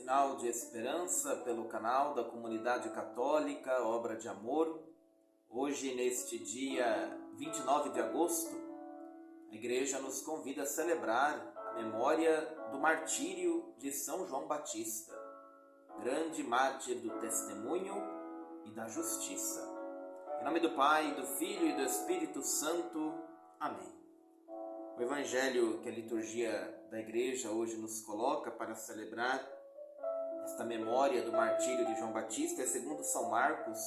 Sinal de esperança pelo canal da Comunidade Católica Obra de Amor. Hoje, neste dia 29 de agosto, a Igreja nos convida a celebrar a memória do martírio de São João Batista, grande mártir do testemunho e da justiça. Em nome do Pai, do Filho e do Espírito Santo. Amém. O Evangelho que a liturgia da Igreja hoje nos coloca para celebrar esta memória do martírio de João Batista é segundo São Marcos,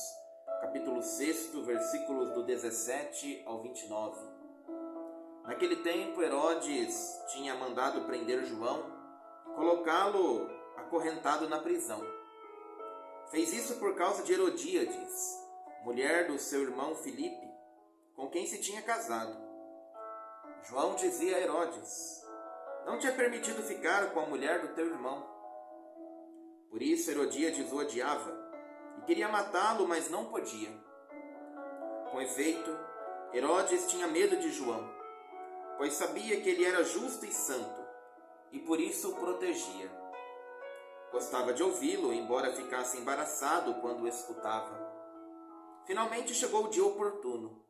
capítulo 6, versículos do 17 ao 29. Naquele tempo, Herodes tinha mandado prender João e colocá-lo acorrentado na prisão. Fez isso por causa de Herodíades, mulher do seu irmão Filipe, com quem se tinha casado. João dizia a Herodes: não te é permitido ficar com a mulher do teu irmão. Por isso Herodíades o odiava e queria matá-lo, mas não podia. Com efeito, Herodes tinha medo de João, pois sabia que ele era justo e santo, e por isso o protegia. Gostava de ouvi-lo, embora ficasse embaraçado quando o escutava. Finalmente chegou o dia oportuno.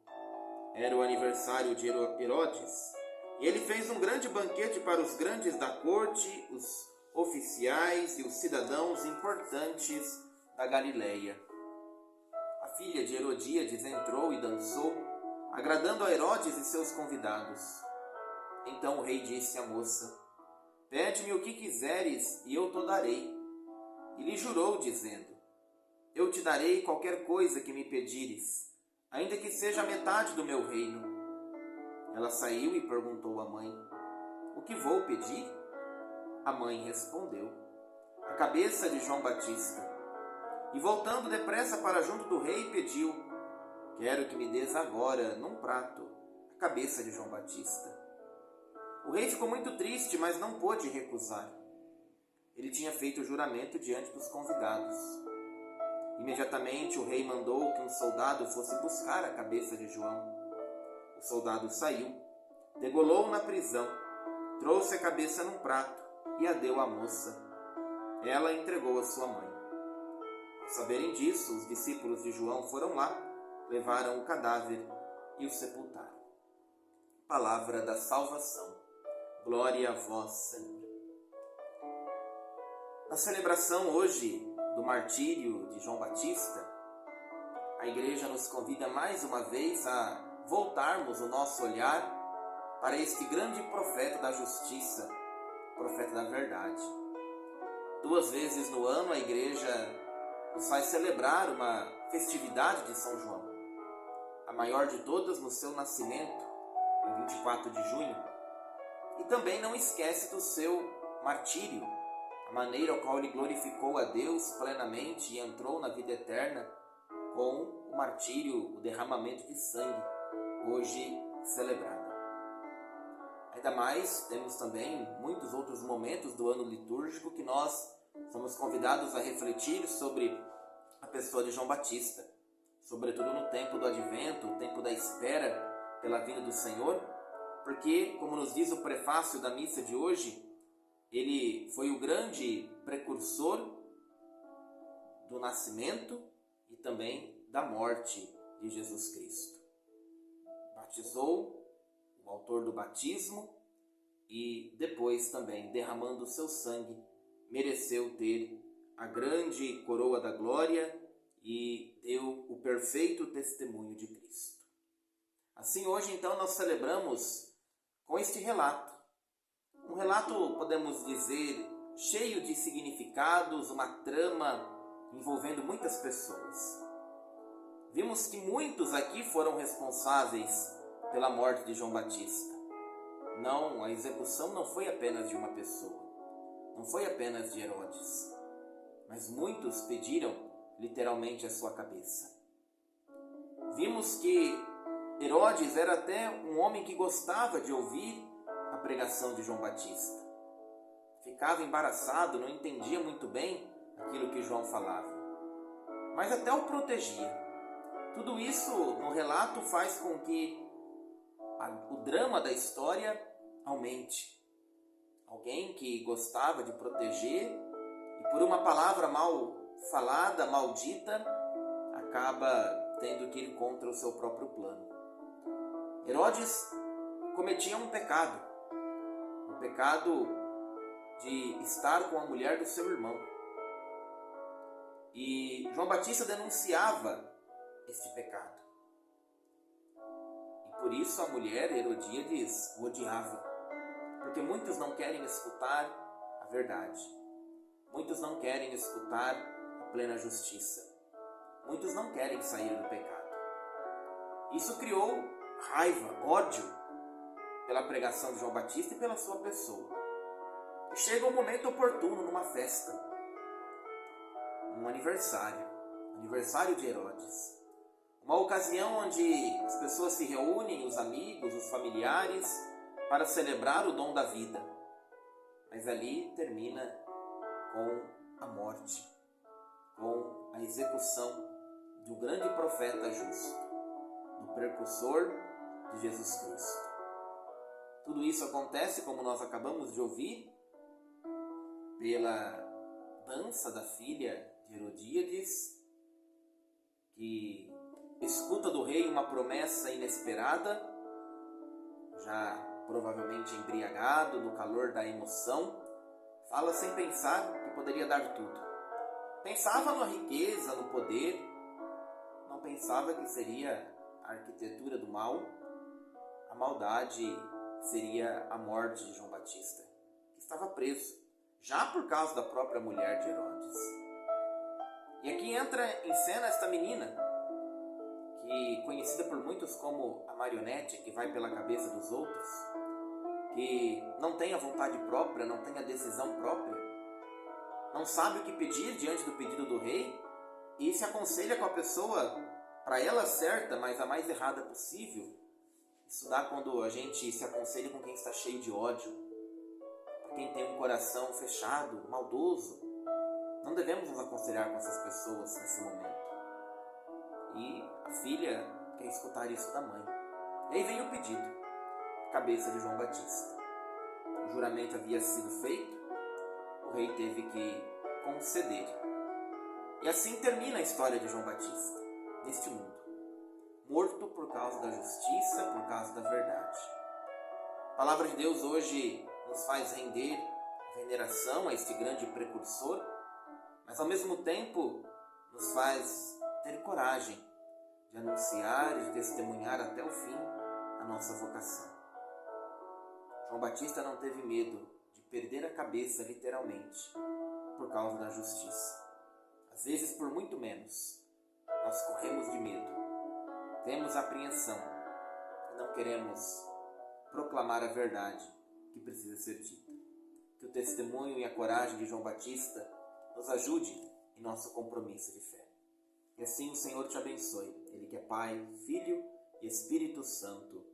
Era o aniversário de Herodes, e ele fez um grande banquete para os grandes da corte, os oficiais e os cidadãos importantes da Galileia. A filha de Herodíades entrou e dançou, agradando a Herodes e seus convidados. Então o rei disse à moça: pede-me o que quiseres e eu te darei. E lhe jurou, dizendo: eu te darei qualquer coisa que me pedires, ainda que seja a metade do meu reino. Ela saiu e perguntou à mãe: o que vou pedir? A mãe respondeu: a cabeça de João Batista. E voltando depressa para junto do rei, pediu: quero que me des agora, num prato, a cabeça de João Batista. O rei ficou muito triste, mas não pôde recusar. Ele tinha feito o juramento diante dos convidados. Imediatamente o rei mandou que um soldado fosse buscar a cabeça de João. O soldado saiu, degolou na prisão, trouxe a cabeça num prato e a deu à moça. Ela a entregou à sua mãe. Ao saberem disso, os discípulos de João foram lá, levaram o cadáver e o sepultaram. Palavra da salvação. Glória a vós, Senhor. Na celebração hoje do martírio de João Batista, a Igreja nos convida mais uma vez a voltarmos o nosso olhar para este grande profeta da justiça, profeta da verdade. 2 vezes no ano a Igreja nos faz celebrar uma festividade de São João, a maior de todas no seu nascimento, em 24 de junho, e também não esquece do seu martírio, a maneira ao qual ele glorificou a Deus plenamente e entrou na vida eterna com o martírio, o derramamento de sangue, hoje celebrado. Ainda mais, temos também muitos outros momentos do ano litúrgico que nós somos convidados a refletir sobre a pessoa de João Batista, sobretudo no tempo do advento, o tempo da espera pela vinda do Senhor, porque, como nos diz o prefácio da missa de hoje, ele foi o grande precursor do nascimento e também da morte de Jesus Cristo. Batizou o autor do batismo e depois também, derramando o seu sangue, mereceu ter a grande coroa da glória e deu o perfeito testemunho de Cristo. Assim, hoje então nós celebramos com este relato. Um relato, podemos dizer, cheio de significados, uma trama envolvendo muitas pessoas. Vimos que muitos aqui foram responsáveis pela morte de João Batista. Não, a execução não foi apenas de uma pessoa, não foi apenas de Herodes, mas muitos pediram literalmente a sua cabeça. Vimos que Herodes era até um homem que gostava de ouvir a pregação de João Batista. Ficava embaraçado, não entendia muito bem aquilo que João falava, mas até o protegia. Tudo isso no relato faz com que o drama da história aumente. Alguém que gostava de proteger e por uma palavra mal falada, maldita, acaba tendo que ir contra o seu próprio plano. Herodes cometia um pecado de estar com a mulher do seu irmão. E João Batista denunciava este pecado. E por isso a mulher, Herodíades, o odiava. Porque muitos não querem escutar a verdade. Muitos não querem escutar a plena justiça. Muitos não querem sair do pecado. Isso criou raiva, ódio pela pregação de João Batista e pela sua pessoa. E chega um momento oportuno numa festa, um aniversário de Herodes. Uma ocasião onde as pessoas se reúnem, os amigos, os familiares, para celebrar o dom da vida. Mas ali termina com a morte, com a execução do grande profeta justo, do precursor de Jesus Cristo. Tudo isso acontece, como nós acabamos de ouvir, pela dança da filha de Herodíades, que escuta do rei uma promessa inesperada, já provavelmente embriagado, no calor da emoção, fala sem pensar que poderia dar tudo. Pensava na riqueza, no poder, não pensava que seria a arquitetura do mal, a maldade seria a morte de João Batista, que estava preso, já por causa da própria mulher de Herodes. E aqui entra em cena esta menina, que conhecida por muitos como a marionete que vai pela cabeça dos outros, que não tem a vontade própria, não tem a decisão própria, não sabe o que pedir diante do pedido do rei e se aconselha com a pessoa, para ela certa, mas a mais errada possível. Isso dá quando a gente se aconselha com quem está cheio de ódio, com quem tem um coração fechado, maldoso. Não devemos nos aconselhar com essas pessoas nesse momento. E a filha quer escutar isso da mãe. E aí vem o pedido, cabeça de João Batista. O juramento havia sido feito, o rei teve que conceder. E assim termina a história de João Batista, neste mundo. Morto por causa da justiça, por causa da verdade. A palavra de Deus hoje nos faz render veneração a este grande precursor, mas ao mesmo tempo nos faz ter coragem de anunciar e de testemunhar até o fim a nossa vocação. João Batista não teve medo de perder a cabeça literalmente por causa da justiça. Às vezes por muito menos nós corremos de medo. Temos apreensão e não queremos proclamar a verdade que precisa ser dita. Que o testemunho e a coragem de João Batista nos ajude em nosso compromisso de fé. E assim o Senhor te abençoe. Ele que é Pai, Filho e Espírito Santo.